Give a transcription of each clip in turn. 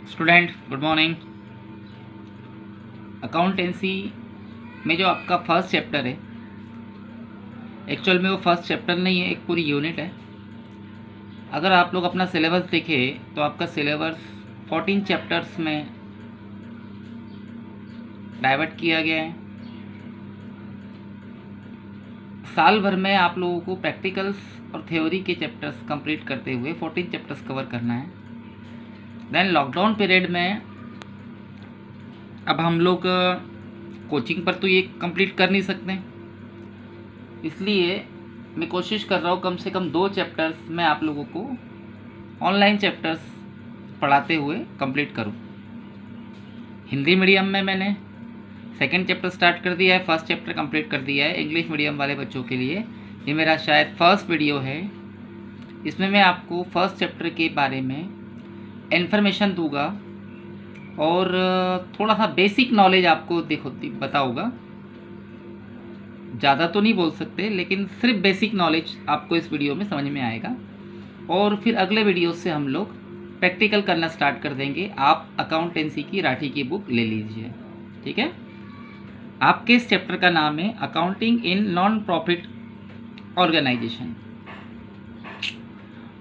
Student good morning. Accountancy में जो आपका फर्स्ट चैप्टर है, एक्चुअल में वो फर्स्ट चैप्टर नहीं है, एक पूरी यूनिट है। अगर आप लोग अपना सिलेबस देखें तो आपका सिलेबस 14 चैप्टर्स में डाइवर्ट किया गया है। साल भर में आप लोगों को प्रैक्टिकल्स और थ्योरी के चैप्टर्स कंप्लीट करते हुए 14 चैप्टर्स कवर करना है। देन लॉकडाउन पीरियड में अब हम लोग कोचिंग पर तो ये कंप्लीट कर नहीं सकते, इसलिए मैं कोशिश कर रहा हूँ कम से कम 2 चैप्टर्स मैं आप लोगों को ऑनलाइन चैप्टर्स पढ़ाते हुए कंप्लीट करूँ। हिंदी मीडियम में मैंने सेकंड चैप्टर स्टार्ट कर दिया है, फर्स्ट चैप्टर कंप्लीट कर दिया है। इंग्लिश मीडियम वाले बच्चों के लिए ये मेरा शायद फर्स्ट वीडियो है। इसमें मैं आपको फर्स्ट चैप्टर के बारे में इन्फॉर्मेशन दूंगा और थोड़ा सा बेसिक नॉलेज आपको बताऊंगा। ज़्यादा तो नहीं बोल सकते, लेकिन सिर्फ बेसिक नॉलेज आपको इस वीडियो में समझ में आएगा। और फिर अगले वीडियो से हम लोग प्रैक्टिकल करना स्टार्ट कर देंगे। आप अकाउंटेंसी की राठी की बुक ले लीजिए, ठीक है। आपके इस चैप्टर का नाम है accounting in non profit organisation.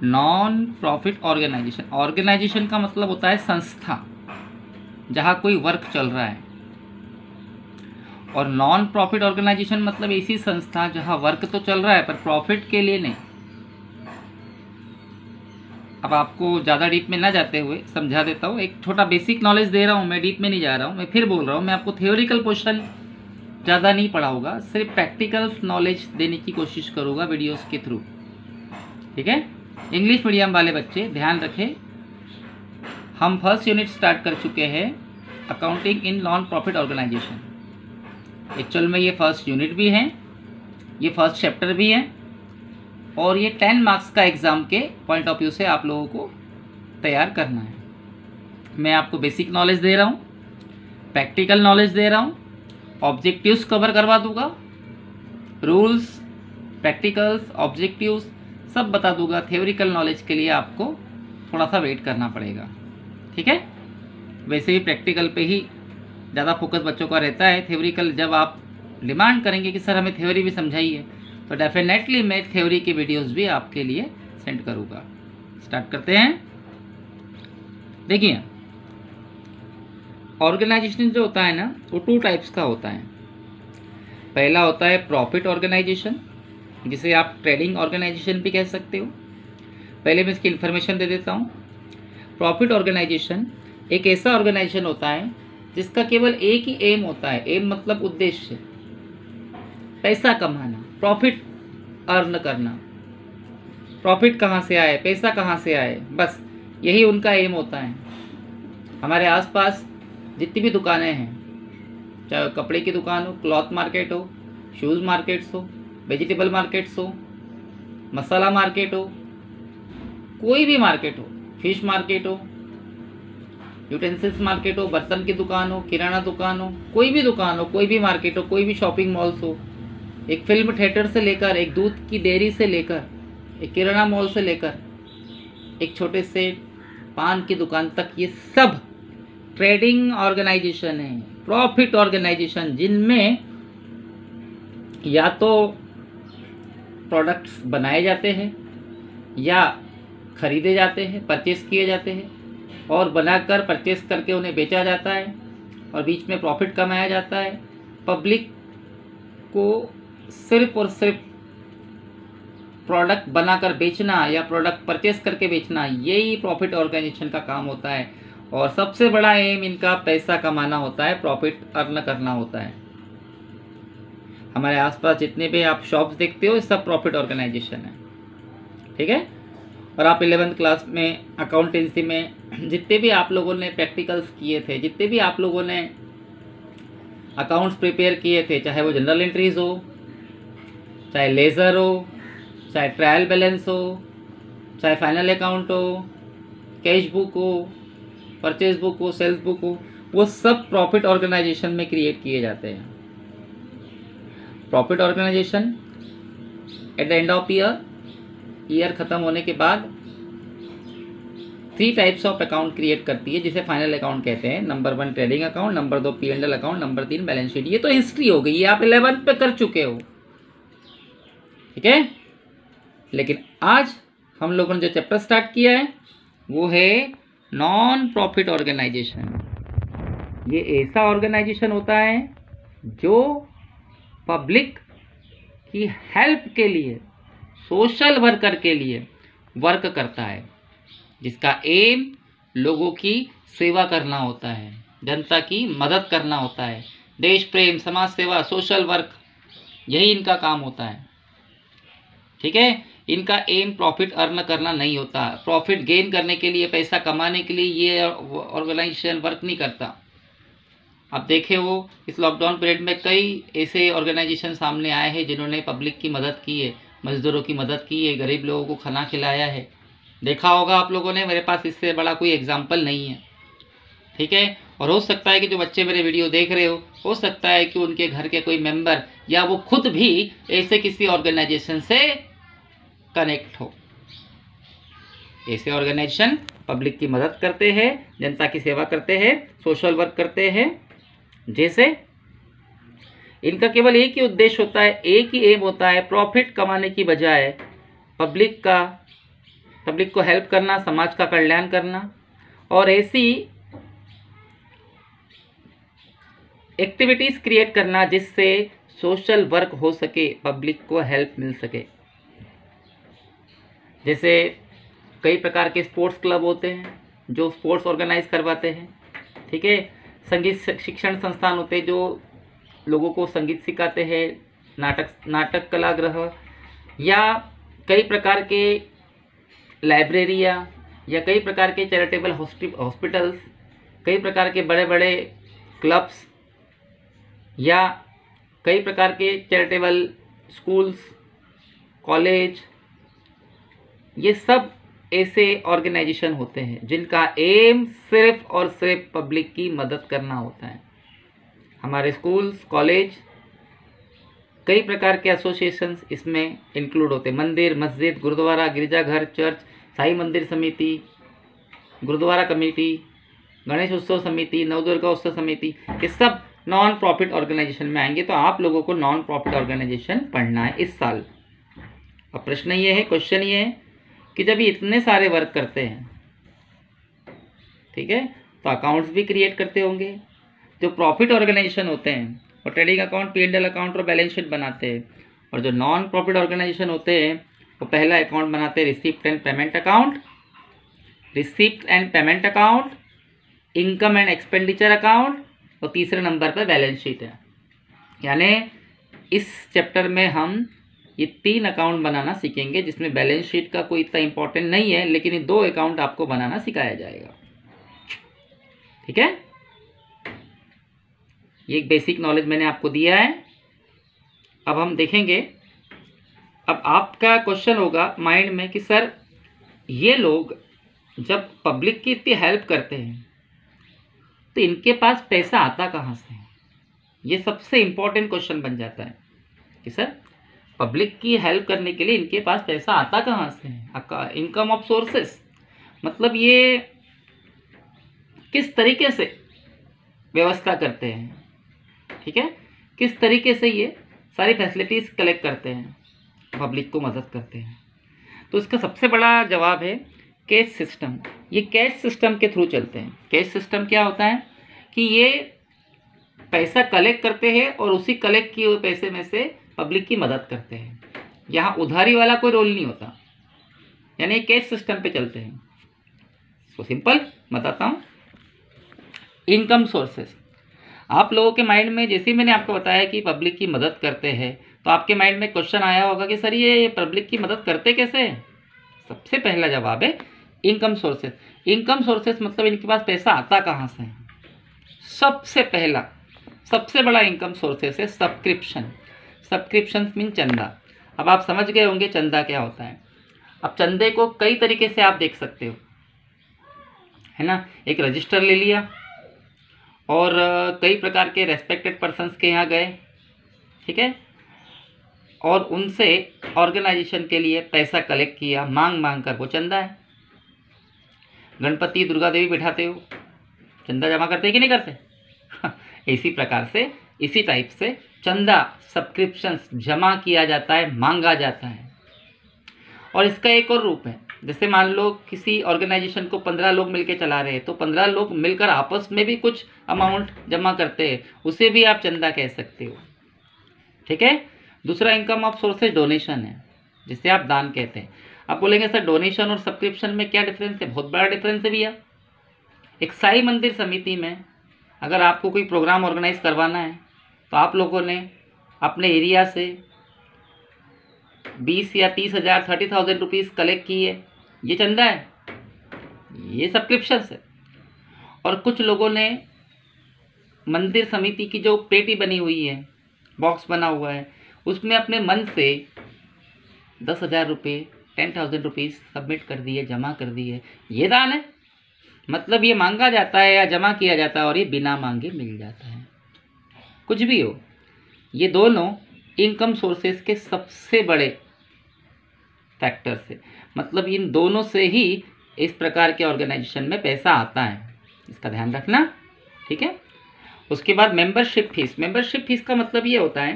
Non profit organisation, organisation का मतलब होता है संस्था जहाँ कोई वर्क चल रहा है, और नॉन प्रॉफिट ऑर्गेनाइजेशन मतलब ऐसी संस्था जहाँ वर्क तो चल रहा है पर प्रॉफिट के लिए नहीं। अब आपको ज़्यादा डीप में ना जाते हुए समझा देता हूँ, एक छोटा बेसिक नॉलेज दे रहा हूँ, मैं डीप में नहीं जा रहा हूँ। मैं फिर बोल रहा हूँ, मैं आपको थियोरिकल पोर्शन ज़्यादा नहीं पढ़ाऊँगा, सिर्फ प्रैक्टिकल नॉलेज देने की कोशिश करूँगा वीडियोस के थ्रू, ठीक है। इंग्लिश मीडियम वाले बच्चे ध्यान रखें, हम फर्स्ट यूनिट स्टार्ट कर चुके हैं accounting in non profit organisation. Actual में ये फर्स्ट यूनिट भी है, ये फर्स्ट चैप्टर भी है, और ये 10 मार्क्स का एग्ज़ाम के पॉइंट ऑफ व्यू से आप लोगों को तैयार करना है। मैं आपको बेसिक नॉलेज दे रहा हूँ, प्रैक्टिकल नॉलेज दे रहा हूँ, ऑब्जेक्टिव्स कवर करवा दूंगा, रूल्स, प्रैक्टिकल्स, ऑब्जेक्टिव्स सब बता दूंगा। थ्योरिकल नॉलेज के लिए आपको थोड़ा सा वेट करना पड़ेगा, ठीक है। वैसे ही प्रैक्टिकल पे ही ज़्यादा फोकस बच्चों का रहता है। थ्योरिकल जब आप डिमांड करेंगे कि सर हमें थ्योरी भी समझाइए, तो डेफिनेटली मैं थ्योरी की वीडियोस भी आपके लिए सेंड करूँगा। स्टार्ट करते हैं। देखिए, ऑर्गेनाइजेशन जो होता है ना, वो 2 टाइप्स का होता है। पहला होता है प्रॉफिट ऑर्गेनाइजेशन, जिसे आप ट्रेडिंग ऑर्गेनाइजेशन भी कह सकते हो। पहले मैं इसकी इन्फॉर्मेशन दे देता हूँ। प्रॉफिट ऑर्गेनाइजेशन एक ऐसा ऑर्गेनाइजेशन होता है जिसका केवल एक ही एम होता है। एम मतलब उद्देश्य, पैसा कमाना, प्रॉफिट अर्न करना। प्रॉफिट कहाँ से आए, पैसा कहाँ से आए, बस यही उनका एम होता है। हमारे आसपास जितनी भी दुकानें हैं, चाहे कपड़े की दुकान हो, क्लॉथ मार्केट हो, शूज़ मार्केट्स हो, वेजिटेबल मार्केट्स हो, मसाला मार्केट हो, कोई भी मार्केट हो, फिश मार्केट हो, यूटेंसिल्स मार्केट हो, बर्तन की दुकान हो, किराना दुकान हो, कोई भी दुकान हो, कोई भी मार्केट हो, कोई भी शॉपिंग मॉल्स हो, एक फिल्म थिएटर से लेकर, एक दूध की डेयरी से लेकर, एक किराना मॉल से लेकर, एक छोटे से पान की दुकान तक, ये सब ट्रेडिंग ऑर्गेनाइजेशन है, प्रॉफिट ऑर्गेनाइजेशन, जिनमें या तो प्रोडक्ट्स बनाए जाते हैं या खरीदे जाते हैं, परचेस किए जाते हैं, और बनाकर परचेस करके उन्हें बेचा जाता है, और बीच में प्रॉफिट कमाया जाता है। पब्लिक को सिर्फ और सिर्फ प्रोडक्ट बनाकर बेचना या प्रोडक्ट परचेस करके बेचना, यही प्रॉफिट ऑर्गेनाइजेशन का काम होता है। और सबसे बड़ा एम इनका पैसा कमाना होता है, प्रॉफिट अर्न करना होता है। हमारे आसपास जितने भी आप शॉप्स देखते हो, ये सब प्रॉफिट ऑर्गेनाइजेशन है, ठीक है। और आप 11th क्लास में अकाउंटेंसी में जितने भी आप लोगों ने प्रैक्टिकल्स किए थे, जितने भी आप लोगों ने अकाउंट्स प्रिपेयर किए थे, चाहे वो जनरल एंट्रीज हो, चाहे लेज़र हो, चाहे ट्रायल बैलेंस हो, चाहे फाइनल अकाउंट हो, कैश बुक हो, परचेज बुक हो, सेल्स बुक हो, वो सब प्रॉफिट ऑर्गेनाइजेशन में क्रिएट किए जाते हैं। Profit organisation at the end of year ख़त्म होने के बाद 3 टाइप्स ऑफ अकाउंट क्रिएट करती है, जिसे फाइनल अकाउंट कहते हैं। Number 1 trading account, number 2 P&L account, number 3 balance sheet. ये तो हिस्ट्री हो गई, ये आप 11th पे कर चुके हो, ठीक है। लेकिन आज हम लोगों ने जो चैप्टर स्टार्ट किया है वो है नॉन प्रॉफिट ऑर्गेनाइजेशन। ये ऐसा ऑर्गेनाइजेशन होता है जो पब्लिक की हेल्प के लिए, सोशल वर्कर के लिए वर्क करता है, जिसका एम लोगों की सेवा करना होता है, जनता की मदद करना होता है, देश प्रेम, समाज सेवा, सोशल वर्क, यही इनका काम होता है, ठीक है। इनका एम प्रॉफिट अर्न करना नहीं होता, प्रॉफिट गेन करने के लिए, पैसा कमाने के लिए ये ऑर्गेनाइजेशन वर्क नहीं करता। आप देखे हो इस लॉकडाउन पीरियड में कई ऐसे ऑर्गेनाइजेशन सामने आए हैं जिन्होंने पब्लिक की मदद की है, मजदूरों की मदद की है, गरीब लोगों को खाना खिलाया है। देखा होगा आप लोगों ने, मेरे पास इससे बड़ा कोई एग्जाम्पल नहीं है, ठीक है। और हो सकता है कि जो बच्चे मेरे वीडियो देख रहे हो सकता है कि उनके घर के कोई मेंबर या वो खुद भी ऐसे किसी ऑर्गेनाइजेशन से कनेक्ट हो। ऐसे ऑर्गेनाइजेशन पब्लिक की मदद करते हैं, जनता की सेवा करते हैं, सोशल वर्क करते हैं। जैसे इनका केवल एक ही उद्देश्य होता है, एक ही एम होता है, प्रॉफिट कमाने की बजाय पब्लिक को हेल्प करना, समाज का कल्याण करना और ऐसी एक्टिविटीज़ क्रिएट करना जिससे सोशल वर्क हो सके, पब्लिक को हेल्प मिल सके। जैसे कई प्रकार के स्पोर्ट्स क्लब होते हैं जो स्पोर्ट्स ऑर्गेनाइज करवाते हैं, ठीक है। संगीत शिक्षण संस्थान होते हैं जो लोगों को संगीत सिखाते हैं, नाटक कलागृह, या कई प्रकार के लाइब्रेरिया, या कई प्रकार के चैरिटेबल हॉस्पिटल्स, कई प्रकार के बड़े बड़े क्लब्स, या कई प्रकार के चैरिटेबल स्कूल्स, कॉलेज। ये सब ऐसे ऑर्गेनाइजेशन होते हैं जिनका एम सिर्फ और सिर्फ पब्लिक की मदद करना होता है। हमारे स्कूल्स, कॉलेज, कई प्रकार के एसोसिएशंस इसमें इंक्लूड होते हैं। मंदिर, मस्जिद, गुरुद्वारा, गिरजाघर, चर्च, साई मंदिर समिति, गुरुद्वारा कमेटी, गणेश उत्सव समिति, नवदुर्गा उत्सव समिति, ये सब नॉन प्रॉफिट ऑर्गेनाइजेशन में आएंगे। तो आप लोगों को नॉन प्रॉफिट ऑर्गेनाइजेशन पढ़ना है इस साल। अब प्रश्न ये है, क्वेश्चन ये है कि जब ये इतने सारे वर्क करते हैं, ठीक है, तो अकाउंट्स भी क्रिएट करते होंगे। जो प्रॉफिट ऑर्गेनाइजेशन होते हैं वो ट्रेडिंग अकाउंट, P&L अकाउंट और बैलेंस शीट बनाते हैं, और जो नॉन प्रॉफिट ऑर्गेनाइजेशन होते हैं वो पहला अकाउंट बनाते हैं receipt and payment account, income and expenditure account, और तीसरे नंबर पर बैलेंस शीट है। यानी इस चैप्टर में हम ये 3 अकाउंट बनाना सीखेंगे, जिसमें बैलेंस शीट का कोई इतना इंपॉर्टेंट नहीं है, लेकिन ये 2 अकाउंट आपको बनाना सिखाया जाएगा, ठीक है। ये एक बेसिक नॉलेज मैंने आपको दिया है। अब हम देखेंगे, अब आपका क्वेश्चन होगा माइंड में कि सर ये लोग जब पब्लिक की इतनी हेल्प करते हैं तो इनके पास पैसा आता कहाँ से? ये सबसे इम्पोर्टेंट क्वेश्चन बन जाता है कि सर पब्लिक की हेल्प करने के लिए इनके पास पैसा आता कहाँ से है? इनकम ऑफ सोर्सेस, मतलब ये किस तरीके से व्यवस्था करते हैं, ठीक है, किस तरीके से ये सारी फैसिलिटीज़ कलेक्ट करते हैं, पब्लिक को मदद करते हैं। तो इसका सबसे बड़ा जवाब है कैश सिस्टम। ये कैश सिस्टम के थ्रू चलते हैं। कैश सिस्टम क्या होता है कि ये पैसा कलेक्ट करते हैं और उसी कलेक्ट किए हुए पैसे में से पब्लिक की मदद करते हैं। यहाँ उधारी वाला कोई रोल नहीं होता, यानी कैश सिस्टम पे चलते हैं। तो सिंपल बताता हूँ। इनकम सोर्सेस, आप लोगों के माइंड में जैसे ही मैंने आपको बताया कि पब्लिक की मदद करते हैं, तो आपके माइंड में क्वेश्चन आया होगा कि सर ये पब्लिक की मदद करते कैसे हैं? सबसे पहला जवाब है इनकम सोर्सेस। इनकम सोर्सेस मतलब इनके पास पैसा आता कहाँ से है? सबसे पहला, सबसे बड़ा इनकम सोर्सेस है सब्सक्रिप्शन। सब्सक्रिप्शन मीन चंदा। अब आप समझ गए होंगे चंदा क्या होता है। अब चंदे को कई तरीके से आप देख सकते हो, है ना। एक रजिस्टर ले लिया और कई प्रकार के रेस्पेक्टेड पर्सन्स के यहाँ गए, ठीक है, और उनसे ऑर्गेनाइजेशन के लिए पैसा कलेक्ट किया, मांग कर, वो चंदा है। गणपति दुर्गा देवी बिठाते हो, चंदा जमा करते कि नहीं करते? इसी प्रकार से, इसी टाइप से चंदा सब्सक्रिप्शंस जमा किया जाता है, मांगा जाता है। और इसका एक और रूप है, जैसे मान लो किसी ऑर्गेनाइजेशन को 15 लोग मिलकर चला रहे हैं, तो 15 लोग मिलकर आपस में भी कुछ अमाउंट जमा करते हैं, उसे भी आप चंदा कह सकते हो। ठीक है। दूसरा इनकम ऑफ सोर्सेज डोनेशन है, जिसे आप दान कहते हैं। आप बोलेंगे सर डोनेशन और सब्सक्रिप्शन में क्या डिफरेंस है? बहुत बड़ा डिफरेंस है भैया। एक साई मंदिर समिति में अगर आपको कोई प्रोग्राम ऑर्गेनाइज करवाना है, तो आप लोगों ने अपने एरिया से 20 या 30,000 30,000 रुपीज़ कलेक्ट किए, ये चंदा है, ये सब्सक्रिप्शन है। और कुछ लोगों ने मंदिर समिति की जो पेटी बनी हुई है, बॉक्स बना हुआ है, उसमें अपने मन से 10,000 रुपये 10,000 रुपीज़ सबमिट कर दिए, जमा कर दिए, ये दान है। मतलब ये मांगा जाता है या जमा किया जाता है, और ये बिना मांगे मिल जाता है। कुछ भी हो, ये दोनों इनकम सोर्सेस के सबसे बड़े फैक्टर्स है। मतलब इन दोनों से ही इस प्रकार के ऑर्गेनाइजेशन में पैसा आता है, इसका ध्यान रखना। ठीक है। उसके बाद मेंबरशिप फीस। मेंबरशिप फीस का मतलब ये होता है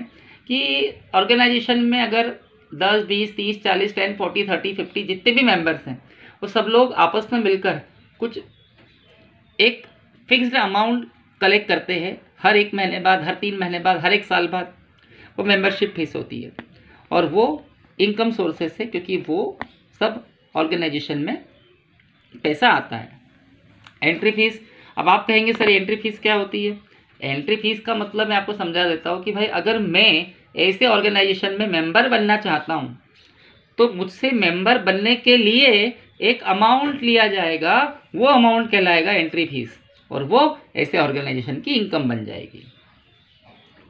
कि ऑर्गेनाइजेशन में अगर 10, 20, 30, 40, 10, 40, 30, 50 जितने भी मेंबर्स हैं, वो सब लोग आपस में मिलकर कुछ एक फिक्स्ड अमाउंट कलेक्ट करते हैं, हर 1 महीने बाद, हर 3 महीने बाद, हर 1 साल बाद, वो मेंबरशिप फीस होती है। और वो इनकम सोर्सेस है, क्योंकि वो सब ऑर्गेनाइजेशन में पैसा आता है। Entry fees. अब आप कहेंगे सर एंट्री फीस क्या होती है? एंट्री फीस का मतलब मैं आपको समझा देता हूँ कि भाई अगर मैं ऐसे ऑर्गेनाइजेशन में मेंबर बनना चाहता हूँ, तो मुझसे मेंबर बनने के लिए एक अमाउंट लिया जाएगा, वो अमाउंट कहलाएगा एंट्री फीस, और वो ऐसे ऑर्गेनाइजेशन की इनकम बन जाएगी।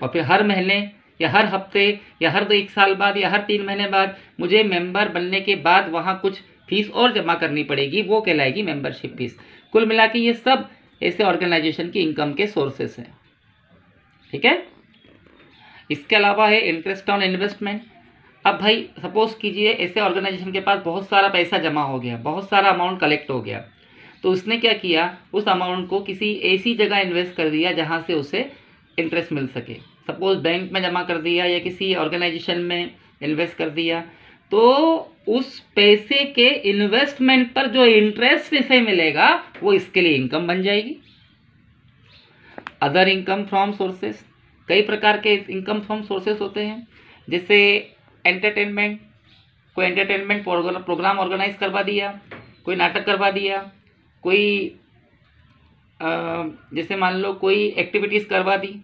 और फिर हर महीने या हर हफ्ते या हर 1 साल बाद या हर 3 महीने बाद मुझे मेंबर बनने के बाद वहाँ कुछ फीस और जमा करनी पड़ेगी, वो कहलाएगी मेंबरशिप फीस। कुल मिला के ये सब ऐसे ऑर्गेनाइजेशन की इनकम के सोर्सेस हैं। ठीक है। इसके अलावा है इंटरेस्ट ऑन इन्वेस्टमेंट। अब भाई सपोज कीजिए ऐसे ऑर्गेनाइजेशन के पास बहुत सारा पैसा जमा हो गया, बहुत सारा अमाउंट कलेक्ट हो गया, तो उसने क्या किया, उस अमाउंट को किसी ऐसी जगह इन्वेस्ट कर दिया जहाँ से उसे इंटरेस्ट मिल सके। सपोज बैंक में जमा कर दिया या किसी ऑर्गेनाइजेशन में इन्वेस्ट कर दिया, तो उस पैसे के इन्वेस्टमेंट पर जो इंटरेस्ट इसे मिलेगा वो इसके लिए इनकम बन जाएगी। Other income from sources. कई प्रकार के इनकम फ्रॉम सोर्सेस होते हैं, जैसे एंटरटेनमेंट। कोई एंटरटेनमेंट प्रोग्राम ऑर्गेनाइज करवा दिया, कोई नाटक करवा दिया, कोई जैसे मान लो कोई एक्टिविटीज़ करवा दी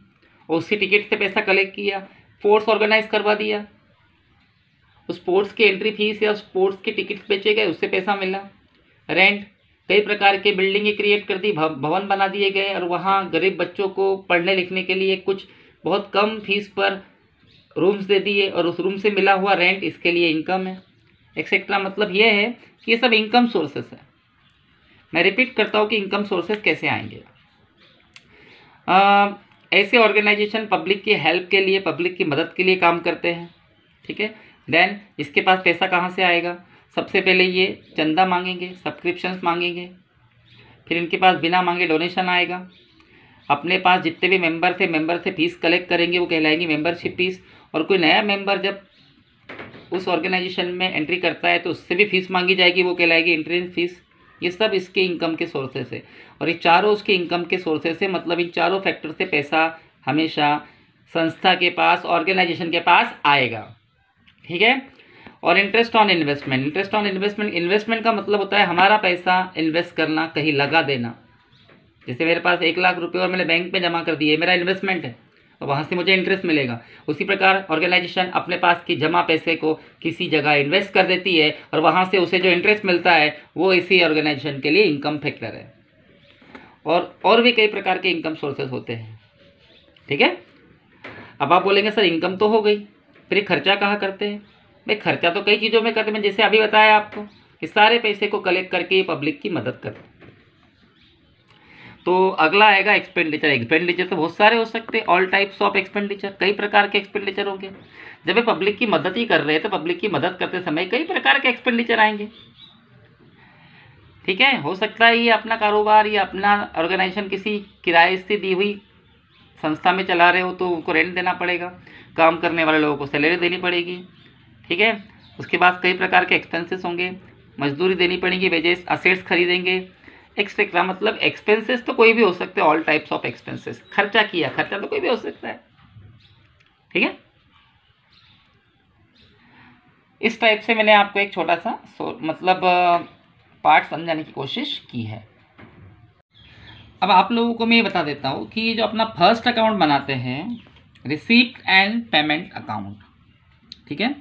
और उसकी टिकट से पैसा कलेक्ट किया। स्पोर्ट्स ऑर्गेनाइज करवा दिया, उस स्पोर्ट्स की एंट्री फीस या स्पोर्ट्स के टिकट्स बेचे गए, उससे पैसा मिला। रेंट। कई प्रकार के बिल्डिंगें क्रिएट कर दी, भवन बना दिए गए, और वहाँ गरीब बच्चों को पढ़ने लिखने के लिए कुछ बहुत कम फीस पर रूम्स दे दिए, और उस रूम से मिला हुआ रेंट इसके लिए इनकम है, एक्सेट्रा। मतलब ये है कि ये सब इनकम सोर्सेस है। मैं रिपीट करता हूँ कि इनकम सोर्सेस कैसे आएंगे। ऐसे ऑर्गेनाइजेशन पब्लिक की हेल्प के लिए, पब्लिक की मदद के लिए काम करते हैं। ठीक है। देन इसके पास पैसा कहाँ से आएगा? सबसे पहले ये चंदा मांगेंगे, सब्सक्रिप्शंस मांगेंगे, फिर इनके पास बिना मांगे डोनेशन आएगा। अपने पास जितने भी मेंबर थे, मेंबर से फीस कलेक्ट करेंगे, वो कहलाएगी मेंबरशिप फीस। और कोई नया मेंबर जब उस ऑर्गेनाइजेशन में एंट्री करता है तो उससे भी फीस मांगी जाएगी, वो कहलाएगी एंट्रेंस फीस। ये सब इसके इनकम के सोर्सेस है, और ये चारों उसके इनकम के सोर्सेस है। मतलब इन चारों फैक्टर से पैसा हमेशा संस्था के पास, ऑर्गेनाइजेशन के पास आएगा। ठीक है। और interest on investment. Interest on investment, investment का मतलब होता है हमारा पैसा इन्वेस्ट करना, कहीं लगा देना। जैसे मेरे पास 1 लाख रुपए और मैंने बैंक में जमा कर दिए, मेरा इन्वेस्टमेंट है, और वहाँ से मुझे इंटरेस्ट मिलेगा। उसी प्रकार ऑर्गेनाइजेशन अपने पास की जमा पैसे को किसी जगह इन्वेस्ट कर देती है, और वहाँ से उसे जो इंटरेस्ट मिलता है वो इसी ऑर्गेनाइजेशन के लिए इनकम फैक्टर है। और भी कई प्रकार के इनकम सोर्सेस होते हैं। ठीक है। अब आप बोलेंगे सर इनकम तो हो गई, फिर खर्चा कहाँ करते हैं? भाई खर्चा तो कई चीज़ों में करते हैं, जैसे अभी बताया आपको कि सारे पैसे को कलेक्ट करके पब्लिक की मदद करते हैं। तो अगला आएगा एक्सपेंडिचर। एक्सपेंडिचर तो बहुत सारे हो सकते हैं, ऑल टाइप्स ऑफ एक्सपेंडिचर, कई प्रकार के एक्सपेंडिचर होंगे। जब वे पब्लिक की मदद ही कर रहे हैं तो पब्लिक की मदद करते समय कई प्रकार के एक्सपेंडिचर आएंगे। ठीक है। हो सकता है ये अपना कारोबार या अपना ऑर्गेनाइजेशन किसी किराए से दी हुई संस्था में चला रहे हो तो उनको रेंट देना पड़ेगा, काम करने वाले लोगों को सैलरी देनी पड़ेगी, ठीक है। उसके बाद कई प्रकार के एक्सपेंसेस होंगे, मजदूरी देनी पड़ेगी, वेजेस, असेट्स खरीदेंगे, एक्सेट्रा। मतलब एक्सपेंसेस तो कोई भी हो सकते हैं, ऑल टाइप्स ऑफ एक्सपेंसेस। खर्चा किया, खर्चा तो कोई भी हो सकता है, ठीक है। इस टाइप से मैंने आपको एक छोटा सा मतलब पार्ट समझाने की कोशिश की है। अब आप लोगों को मैं ये बता देता हूँ कि जो अपना फर्स्ट अकाउंट बनाते हैं, रिसीप्ट एंड पेमेंट अकाउंट, ठीक है।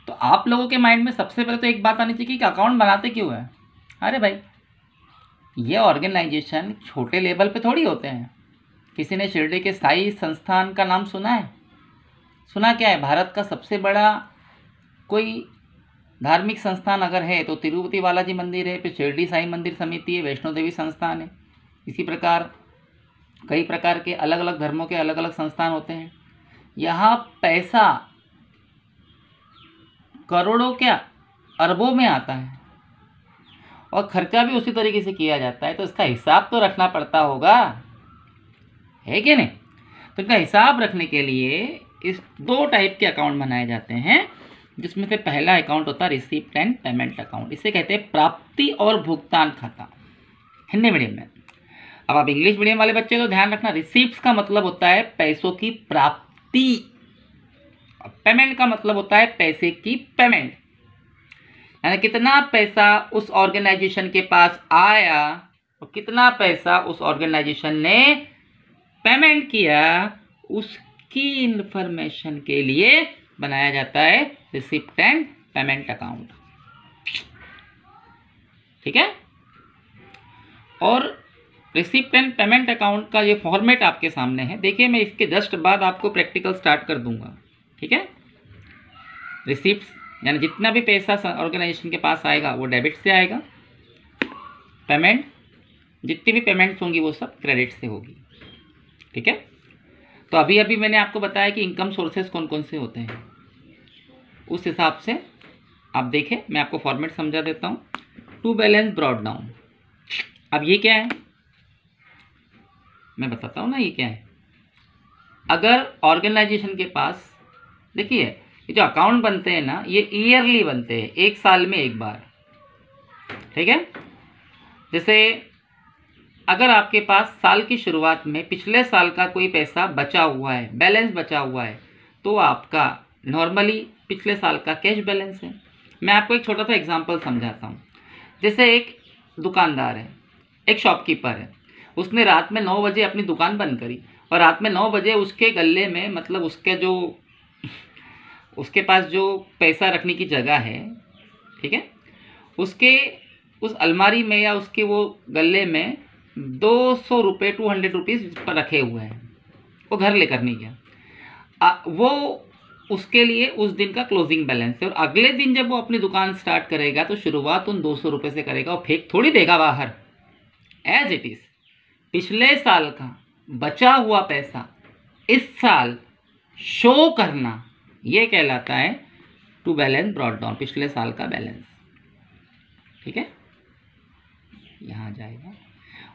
तो आप लोगों के माइंड में सबसे पहले तो एक बात आनी चाहिए कि अकाउंट बनाते क्यों है। अरे भाई, ये ऑर्गेनाइजेशन छोटे लेवल पे थोड़ी होते हैं। किसी ने शिरडी के साई संस्थान का नाम सुना है? सुना क्या है? भारत का सबसे बड़ा कोई धार्मिक संस्थान अगर है तो तिरुपति बालाजी मंदिर है, फिर शिरडी साई मंदिर समिति है, वैष्णो देवी संस्थान है। इसी प्रकार कई प्रकार के अलग अलग धर्मों के अलग अलग संस्थान होते हैं। यहाँ पैसा करोड़ों क्या अरबों में आता है और खर्चा भी उसी तरीके से किया जाता है, तो इसका हिसाब तो रखना पड़ता होगा, है कि नहीं? तो इसका हिसाब रखने के लिए इस दो टाइप के अकाउंट बनाए जाते हैं, जिसमें से पहला अकाउंट होता है रिसीप्ट एंड पेमेंट अकाउंट। इसे कहते हैं प्राप्ति और भुगतान खाता, हिंदी मीडियम में। अब आप इंग्लिश मीडियम वाले बच्चे तो ध्यान रखना, रिसीप्ट्स का मतलब होता है पैसों की प्राप्ति, पेमेंट का मतलब होता है पैसे की पेमेंट, यानी कितना पैसा उस ऑर्गेनाइजेशन के पास आया और कितना पैसा उस ऑर्गेनाइजेशन ने पेमेंट किया, उसकी इंफॉर्मेशन के लिए बनाया जाता है रिसिप्ट एंड पेमेंट अकाउंट, ठीक है। और रिसिप्ट एंड पेमेंट अकाउंट का ये फॉर्मेट आपके सामने है। देखिए, मैं इसके जस्ट बाद आपको प्रैक्टिकल स्टार्ट कर दूंगा, ठीक है। रिसिप्ट्स यानी जितना भी पैसा ऑर्गेनाइजेशन के पास आएगा वो डेबिट से आएगा, पेमेंट जितनी भी पेमेंट्स होंगी वो सब क्रेडिट से होगी, ठीक है। तो अभी अभी मैंने आपको बताया कि इनकम सोर्सेज कौन कौन से होते हैं, उस हिसाब से आप देखें, मैं आपको फॉर्मेट समझा देता हूँ। टू बैलेंस ब्रॉट डाउन, अब ये क्या है मैं बताता हूँ ना, ये क्या है। अगर ऑर्गेनाइजेशन के पास, देखिए ये जो अकाउंट बनते हैं ना, ये ईयरली बनते हैं, एक साल में एक बार, ठीक है। जैसे अगर आपके पास साल की शुरुआत में पिछले साल का कोई पैसा बचा हुआ है, बैलेंस बचा हुआ है, तो आपका नॉर्मली पिछले साल का कैश बैलेंस है। मैं आपको एक छोटा सा एग्जांपल समझाता हूँ। जैसे एक दुकानदार है, एक शॉपकीपर है, उसने रात में 9 बजे अपनी दुकान बंद करी और रात में 9 बजे उसके गले में, मतलब उसके पास जो पैसा रखने की जगह है, ठीक है, उसके उस अलमारी में या उसके वो गले में 200 रुपये 200 रुपीज़ पर रखे हुए हैं। वो घर लेकर नहीं गया, वो उसके लिए उस दिन का क्लोजिंग बैलेंस है। और अगले दिन जब वो अपनी दुकान स्टार्ट करेगा तो शुरुआत उन 200 रुपये से करेगा और फेंक थोड़ी देगा बाहर, एज इट इज़। पिछले साल का बचा हुआ पैसा इस साल शो करना, ये कहलाता है टू बैलेंस ब्रॉट डाउन, पिछले साल का बैलेंस, ठीक है, यहाँ जाएगा।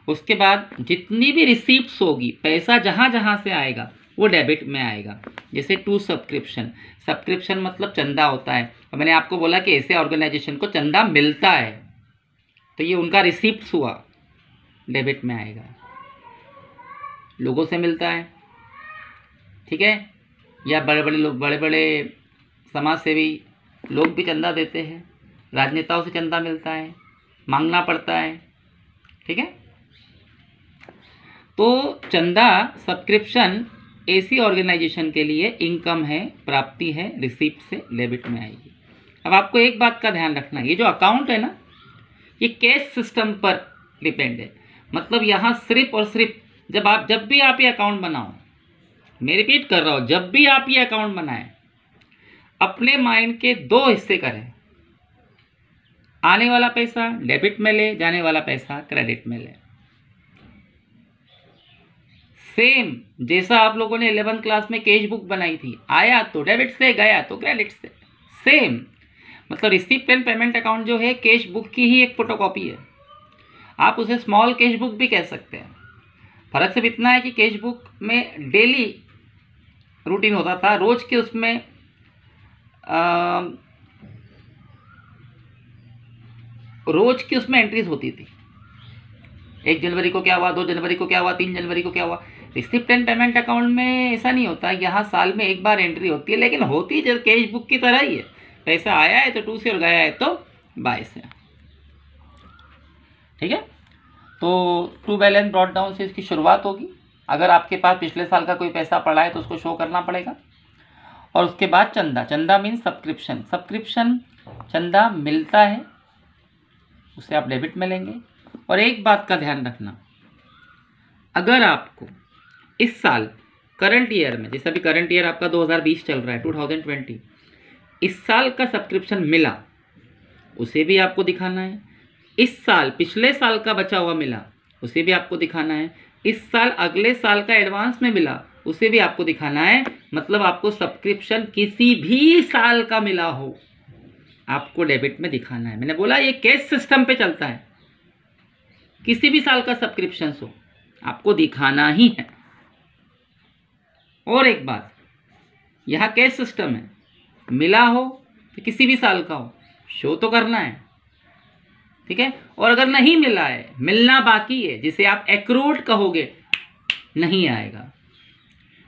उसके बाद जितनी भी रिसीप्ट्स होगी, पैसा जहाँ जहाँ से आएगा वो डेबिट में आएगा। जैसे टू सब्सक्रिप्शन, सब्सक्रिप्शन मतलब चंदा होता है, और मैंने आपको बोला कि ऐसे ऑर्गेनाइजेशन को चंदा मिलता है, तो ये उनका रिसीप्ट्स हुआ, डेबिट में आएगा। लोगों से मिलता है, ठीक है, या बड़े बड़े लोग, बड़े बड़े समाज सेवी लोग भी चंदा देते हैं, राजनेताओं से चंदा मिलता है, मांगना पड़ता है, ठीक है। तो चंदा, सब्सक्रिप्शन ऐसी ऑर्गेनाइजेशन के लिए इनकम है, प्राप्ति है, रिसीप्ट से डेबिट में आएगी। अब आपको एक बात का ध्यान रखना, ये जो अकाउंट है ना, ये कैश सिस्टम पर डिपेंड है। मतलब यहाँ सिर्फ और सिर्फ जब भी आप ये अकाउंट बनाओ, मैं रिपीट कर रहा हूँ, जब भी आप ये अकाउंट बनाएं, अपने माइंड के 2 हिस्से करें। आने वाला पैसा डेबिट में ले, जाने वाला पैसा क्रेडिट में ले। सेम जैसा आप लोगों ने 11th क्लास में कैश बुक बनाई थी, आया तो डेबिट से, गया तो क्रेडिट से, सेम। मतलब रिसीप्ट एंड पेमेंट अकाउंट जो है कैश बुक की ही एक फोटोकॉपी है, आप उसे स्मॉल कैश बुक भी कह सकते हैं। फर्क सिर्फ इतना है कि कैश बुक में डेली रूटीन होता था, रोज के उसमें रोज की उसमें एंट्रीज होती थी। 1 जनवरी को क्या हुआ, 2 जनवरी को क्या हुआ, 3 जनवरी को क्या हुआ। रिसिप्ट एंड पेमेंट अकाउंट में ऐसा नहीं होता, यहाँ साल में एक बार एंट्री होती है, लेकिन होती जब कैश बुक की तरह ही है। पैसा आया है तो टू से और गया है तो बाय से। ठीक है, तो टू बैलेंस ब्रॉट डाउन से इसकी शुरुआत होगी। अगर आपके पास पिछले साल का कोई पैसा पड़ा है तो उसको शो करना पड़ेगा। और उसके बाद चंदा, चंदा मीन्स सब्सक्रिप्शन, सब्सक्रिप्शन चंदा मिलता है उसे आप डेबिट में लेंगे। और एक बात का ध्यान रखना, अगर आपको इस साल करंट ईयर में, जैसे अभी करंट ईयर आपका 2020 चल रहा है 2020, इस साल का सब्सक्रिप्शन मिला उसे भी आपको दिखाना है। इस साल पिछले साल का बचा हुआ मिला उसे भी आपको दिखाना है। इस साल अगले साल का एडवांस में मिला उसे भी आपको दिखाना है। मतलब आपको सब्सक्रिप्शन किसी भी साल का मिला हो आपको डेबिट में दिखाना है। मैंने बोला ये कैश सिस्टम पे चलता है, किसी भी साल का सब्सक्रिप्शन हो आपको दिखाना ही है। और एक बात, यहाँ कैश सिस्टम है, मिला हो तो किसी भी साल का हो शो तो करना है। ठीक है, और अगर नहीं मिला है, मिलना बाकी है, जिसे आप एक्रूड कहोगे, नहीं आएगा।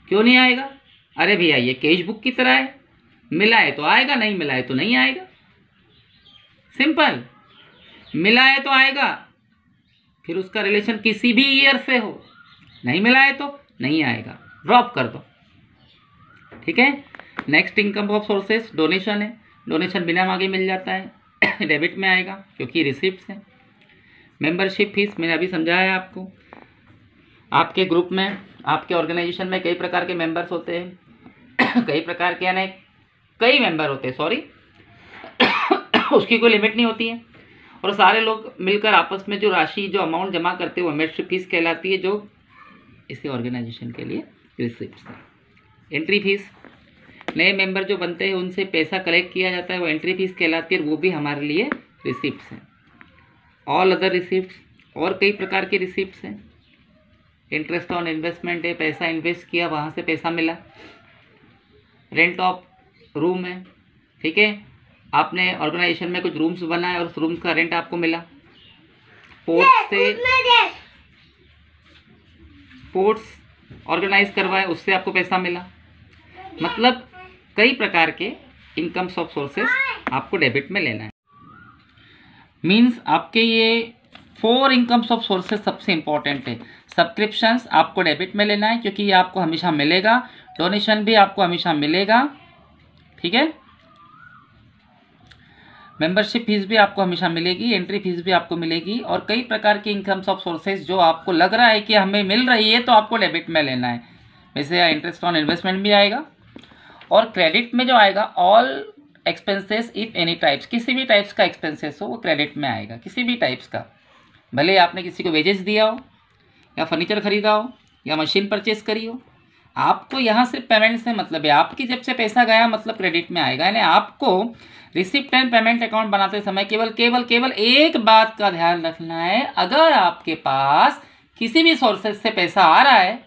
क्यों नहीं आएगा? अरे भैया ये कैश बुक की तरह है, मिला है तो आएगा, नहीं मिला है तो नहीं आएगा। सिंपल, मिला है तो आएगा, फिर उसका रिलेशन किसी भी ईयर से हो, नहीं मिला है तो नहीं आएगा, ड्रॉप कर दो। ठीक है, next income of sources donation है। डोनेशन बिना मांगे मिल जाता है, डेबिट में आएगा क्योंकि रिसिप्ट्स है। मेंबरशिप फीस मैंने अभी समझाया आपको। आपके ग्रुप में, आपके ऑर्गेनाइजेशन में कई प्रकार के मेंबर्स होते हैं कई प्रकार के यानी कई मेंबर होते हैं, सॉरी उसकी कोई लिमिट नहीं होती है। और सारे लोग मिलकर आपस में जो राशि, जो अमाउंट जमा करते हैं वो मेंबरशिप फीस कहलाती है, जो इसी ऑर्गेनाइजेशन के लिए रिसिप्ट्स है। एंट्री फीस, नए मेंबर जो बनते हैं उनसे पैसा कलेक्ट किया जाता है, वो एंट्री फीस कहलाती है, वो भी हमारे लिए रिसिप्ट्स हैं। ऑल अदर रिसिप्ट्स, और कई प्रकार के रिसिप्ट्स हैं। इंटरेस्ट ऑन इन्वेस्टमेंट है, पैसा इन्वेस्ट किया वहाँ से पैसा मिला। रेंट ऑफ रूम है, ठीक है, आपने ऑर्गेनाइजेशन में कुछ रूम्स बनाए और उस रूम्स का रेंट आपको मिला। स्पोर्ट्स ऑर्गेनाइज करवाए, उससे आपको पैसा मिला। मतलब कई प्रकार के इनकम ऑफ सोर्सेस आपको डेबिट में लेना है। मीन्स आपके ये 4 इनकम्स ऑफ सोर्सेस सबसे इंपॉर्टेंट है। सब्सक्रिप्शंस आपको डेबिट में लेना है क्योंकि ये आपको हमेशा मिलेगा। डोनेशन भी आपको हमेशा मिलेगा, ठीक है। मेंबरशिप फीस भी आपको हमेशा मिलेगी, एंट्री फीस भी आपको मिलेगी। और कई प्रकार के इनकम्स ऑफ सोर्सेज जो आपको लग रहा है कि हमें मिल रही है तो आपको डेबिट में लेना है। वैसे इंटरेस्ट ऑन इन्वेस्टमेंट भी आएगा। और क्रेडिट में जो आएगा, all expenses if any types, किसी भी टाइप्स का एक्सपेंसेस हो वो क्रेडिट में आएगा, किसी भी टाइप्स का। भले आपने किसी को वेजेस दिया हो, या फर्नीचर खरीदा हो, या मशीन परचेस करी हो, आपको यहाँ से पेमेंट से मतलब है। आपकी जब से पैसा गया मतलब क्रेडिट में आएगा। यानी आपको रिसिप्ट एंड पेमेंट अकाउंट बनाते समय केवल एक बात का ध्यान रखना है, अगर आपके पास किसी भी सोर्सेज से पैसा आ रहा है,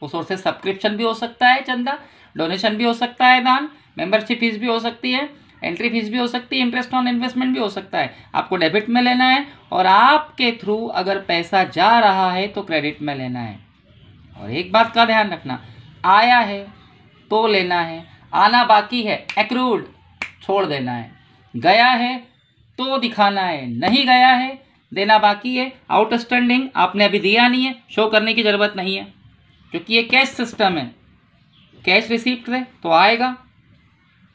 वो सोर्सेज सब्सक्रिप्शन भी हो सकता है, चंदा, डोनेशन भी हो सकता है, दान, मेंबरशिप फीस भी हो सकती है, एंट्री फीस भी हो सकती है, इंटरेस्ट ऑन इन्वेस्टमेंट भी हो सकता है, आपको डेबिट में लेना है। और आपके थ्रू अगर पैसा जा रहा है तो क्रेडिट में लेना है। और एक बात का ध्यान रखना, आया है तो लेना है, आना बाकी है एक्रूड छोड़ देना है, गया है तो दिखाना है, नहीं गया है देना बाकी है। आउटस्टैंडिंग आपने अभी दिया नहीं है, शो करने की ज़रूरत नहीं है क्योंकि ये कैश सिस्टम है। कैश रिसिप्ट से तो आएगा,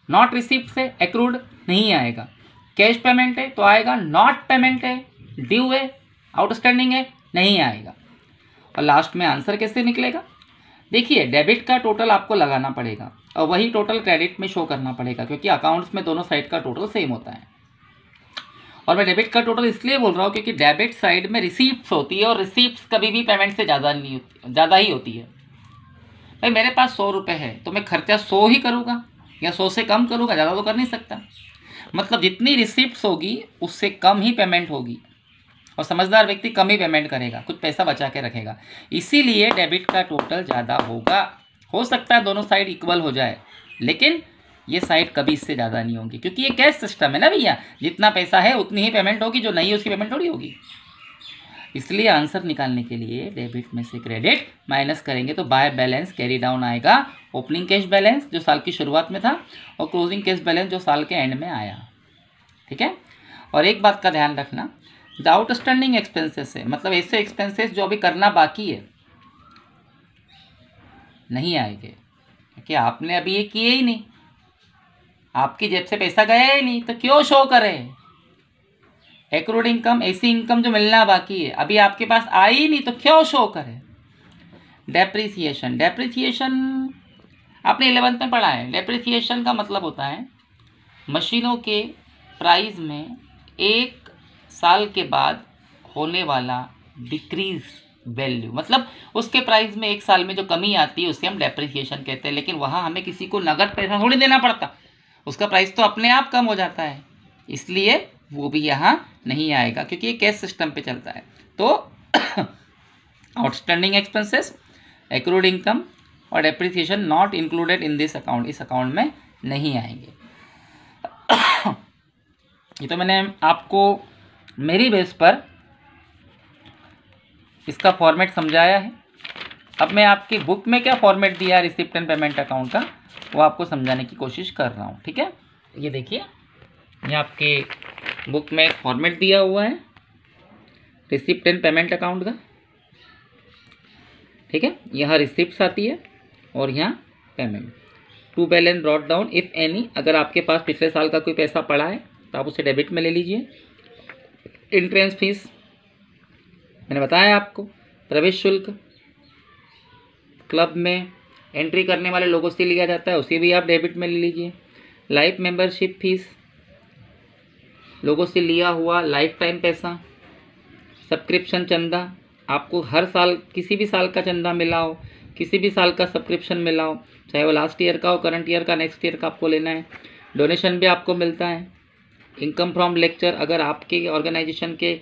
नॉट रिसिप्ट से एक्रूड नहीं आएगा। कैश पेमेंट है तो आएगा, नॉट पेमेंट है, ड्यू है, आउटस्टैंडिंग है, नहीं आएगा। और लास्ट में आंसर कैसे निकलेगा? देखिए, डेबिट का टोटल आपको लगाना पड़ेगा और वही टोटल क्रेडिट में शो करना पड़ेगा क्योंकि अकाउंट्स में दोनों साइड का टोटल सेम होता है। और मैं डेबिट का टोटल इसलिए बोल रहा हूँ क्योंकि डेबिट साइड में रिसीप्ट्स होती है और रिसीप्ट्स कभी भी पेमेंट से ज़्यादा नहीं होती, ज़्यादा ही होती है। भाई मेरे पास 100 रुपये है तो मैं खर्चा 100 ही करूँगा या 100 से कम करूँगा, ज़्यादा तो कर नहीं सकता। मतलब जितनी रिसिप्ट्स होगी उससे कम ही पेमेंट होगी। और समझदार व्यक्ति कम ही पेमेंट करेगा, कुछ पैसा बचा के रखेगा। इसीलिए डेबिट का टोटल ज़्यादा होगा। हो सकता है दोनों साइड इक्वल हो जाए, लेकिन ये साइड कभी इससे ज़्यादा नहीं होगी, क्योंकि ये कैश सिस्टम है ना भैया, जितना पैसा है उतनी ही पेमेंट होगी, जो नहीं है उसकी पेमेंट थोड़ी होगी। इसलिए आंसर निकालने के लिए डेबिट में से क्रेडिट माइनस करेंगे तो बाय बैलेंस कैरी डाउन आएगा। ओपनिंग कैश बैलेंस जो साल की शुरुआत में था और क्लोजिंग कैश बैलेंस जो साल के एंड में आया। ठीक है। और एक बात का ध्यान रखना, द आउटस्टैंडिंग एक्सपेंसेस है, मतलब ऐसे एक्सपेंसेस जो अभी करना बाकी है नहीं आएंगे, क्योंकि आपने अभी ये किए ही नहीं, आपकी जेब से पैसा गया ही नहीं, तो क्यों शो करे। एक्रूड इनकम, ऐसी इनकम जो मिलना बाकी है, अभी आपके पास आई ही नहीं, तो क्यों शो करे। डेप्रिसिएशन, डेप्रिसिएशन आपने 11th में पढ़ा है। डेप्रिसिएशन का मतलब होता है मशीनों के प्राइस में 1 साल के बाद होने वाला डिक्रीज वैल्यू, मतलब उसके प्राइस में 1 साल में जो कमी आती है उसे हम डेप्रिसिएशन कहते हैं। लेकिन वहाँ हमें किसी को नगद पैसा थोड़ी देना पड़ता, उसका प्राइस तो अपने आप कम हो जाता है, इसलिए वो भी यहाँ नहीं आएगा, क्योंकि ये कैश सिस्टम पे चलता है। तो आउटस्टैंडिंग एक्सपेंसेस, एक्रूड इनकम और depreciation not included in this account, इस अकाउंट में नहीं आएंगे। ये तो मैंने आपको मेरी बेस पर इसका फॉर्मेट समझाया है। अब मैं आपकी बुक में क्या फॉर्मेट दिया है रिसिप्ट एंड पेमेंट अकाउंट का, वो आपको समझाने की कोशिश कर रहा हूँ। ठीक है, ये देखिए, ये आपके बुक में एक फॉर्मेट दिया हुआ है रिसिप्ट एंड पेमेंट अकाउंट का। ठीक है, यहाँ रिसिप्ट्स आती है और यहाँ payment. To balance brought down if any, अगर आपके पास पिछले साल का कोई पैसा पड़ा है तो आप उसे डेबिट में ले लीजिए। एंट्रेंस फीस मैंने बताया आपको, प्रवेश शुल्क क्लब में एंट्री करने वाले लोगों से लिया जाता है, उसे भी आप डेबिट में ले लीजिए। लाइफ मेंबरशिप फीस, लोगों से लिया हुआ लाइफ टाइम पैसा। सब्सक्रिप्शन चंदा, आपको हर साल किसी भी साल का चंदा मिला हो, किसी भी साल का सब्सक्रिप्शन मिला हो, चाहे वो लास्ट ईयर का हो, करंट ईयर का, नेक्स्ट ईयर का, आपको लेना है। डोनेशन भी आपको मिलता है। इनकम फ्रॉम लेक्चर, अगर आपके ऑर्गेनाइजेशन के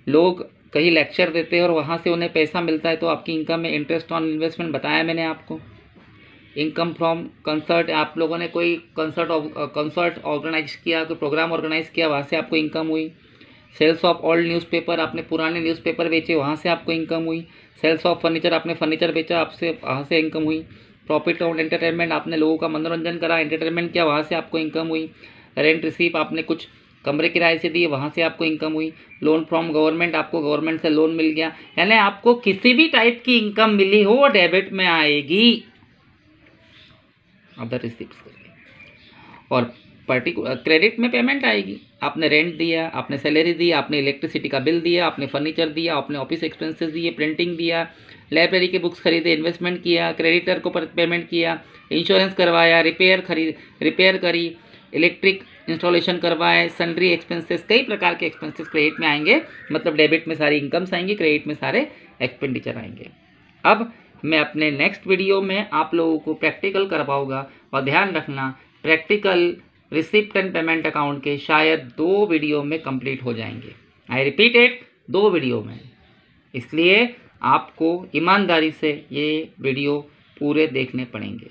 लोग कहीं लेक्चर देते हैं और वहाँ से उन्हें पैसा मिलता है तो आपकी इनकम में इंटरेस्ट ऑन इन्वेस्टमेंट बताया मैंने आपको। इनकम फ्रॉम कंसर्ट, आप लोगों ने कोई कंसर्ट ऑर्गेनाइज किया, कोई प्रोग्राम ऑर्गेनाइज किया, वहाँ से आपको इनकम हुई। सेल्स ऑफ ओल्ड न्यूज़पेपर, आपने पुराने न्यूज़पेपर बेचे, वहाँ से आपको इनकम हुई। सेल्स ऑफ फर्नीचर, आपने फर्नीचर बेचा, आपसे वहाँ से इनकम हुई। प्रॉफिट ऑन एंटरटेनमेंट, आपने लोगों का मनोरंजन करा, एंटरटेनमेंट किया, वहाँ से आपको इनकम हुई। रेंट रिसीव, आपने कुछ कमरे किराए से दिए, वहाँ से आपको इनकम हुई। लोन फ्रॉम गवर्नमेंट, आपको गवर्नमेंट से लोन मिल गया। यानी आपको किसी भी टाइप की इनकम मिली हो वो डेबिट में आएगी, अदर रिसिप्ट्स करके। और पर्टिकुलर क्रेडिट में पेमेंट आएगी, आपने रेंट दिया, आपने सैलरी दी, आपने इलेक्ट्रिसिटी का बिल दिया, आपने फर्नीचर दिया, आपने ऑफिस एक्सपेंसेस दिए, प्रिंटिंग दिया, लाइब्रेरी के बुक्स खरीदे, इन्वेस्टमेंट किया, क्रेडिटर को पेमेंट किया, इंश्योरेंस करवाया, रिपेयर करी, इलेक्ट्रिक इंस्टॉलेशन करवाए, सन्ड्री एक्सपेंसेस, कई प्रकार के एक्सपेंसेस क्रेडिट में आएंगे। मतलब डेबिट में सारी इनकम्स आएंगी, क्रेडिट में सारे एक्सपेंडिचर आएंगे। अब मैं अपने नेक्स्ट वीडियो में आप लोगों को प्रैक्टिकल करवाऊंगा, और ध्यान रखना practical receipt and payment account के शायद 2 वीडियो में कंप्लीट हो जाएंगे। आई रिपीट इट, 2 वीडियो में। इसलिए आपको ईमानदारी से ये वीडियो पूरे देखने पड़ेंगे।